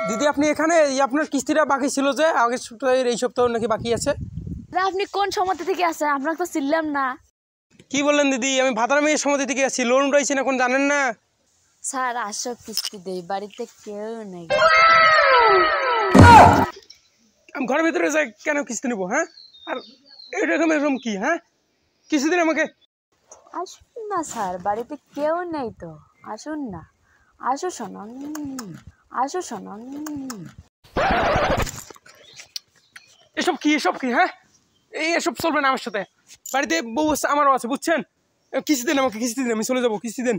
দিদি আপনি এখানে আপনার কিস্তিটা বাকি ছিল যে আগের সপ্তাহের এই সপ্তাহ নাকি বাকি আছে। আপনি কোন সমিতি থেকে আছেন? আপনাকে তো চিনলাম না। কি বললেন দিদি? আমি ভাতার মেয়ের সমিতি থেকে আছি। লোন উঠাইছেন এখন জানেন না? স্যার আসো কিস্তি দেই, বাড়িতে কেউ নেই। আমি ঘরের ভিতরে যাই কেন কিস্তি নেবো? হ্যাঁ, আর এরকম কি? হ্যাঁ, কিস্তি দিন আমাকে। আসুন না স্যার, বাড়িতে কেউ নেই তো, আসুন না। আসো শোনন, আসো শোনন। এসব কি? হ্যাঁ, এসব চলবে না আমার সাথে। বাড়িতে বউ আছে, আমারও আছে, বুঝছেন? কিস্তি দেন আমাকে, কিস্তি দিন, আমি চলে যাবো, কিস্তি দেন।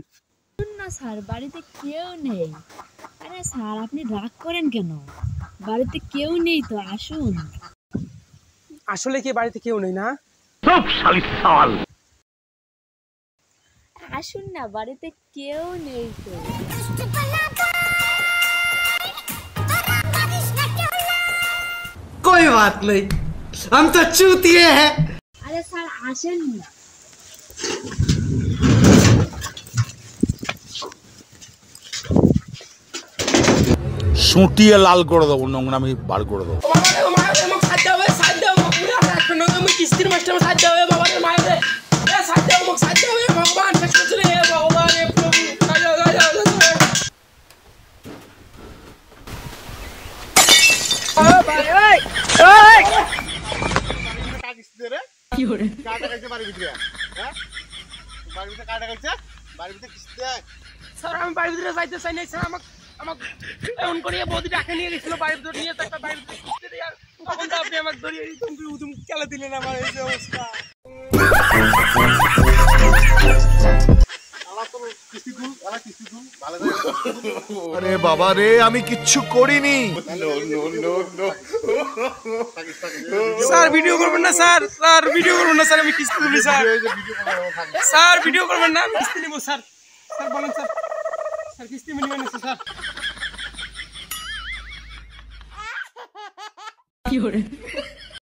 না স্যার, বাড়িতে কেউ নেই। আরে স্যার আপনি রাগ করেন কেন? বাড়িতে কেউ নেই তো, আসুন। আসলে কি বাড়িতে কেউ নেই না? আসুন না, বাড়িতে কেউ নেই তো। कोई बात नहीं, हम तो चूतिए हैं। আরে স্যার আসেন না। সুটিয়ে লাল করে দেবো, নোংরামি বার করে দেবো। কিস্তির মাস্টার সাহায্য হবে বাবা, মায়ের সাহায্য হবে, সাহায্য হবে ভগবান, ভগবান কি করে? স্যার আমি বাড়ির ভিতরে যাইতে চাই না স্যার। আমাকে এমন করিয়ে বৌদি ডাকে নিয়ে গেছিল বাড়ির ভিতরে, নিয়ে একটা বাড়ির ভিতরে আর তখন তো আপনি আমাকে ধরিয়ে উদুম খেলা দিলেন আমার এই যে অবস্থা। আরে বাবা রে, আমি কিচ্ছু করিনি। স্যার ভিডিও করবেন না স্যার, স্যার ভিডিও করবেন না স্যার, আমি কিস্তি তুলি স্যার। স্যার ভিডিও করবেন না, আমি কিস্তি নিব স্যার। স্যার বলেন স্যার, স্যার কিস্তি মিলিয়ে নিচ্ছে স্যার। কি করে?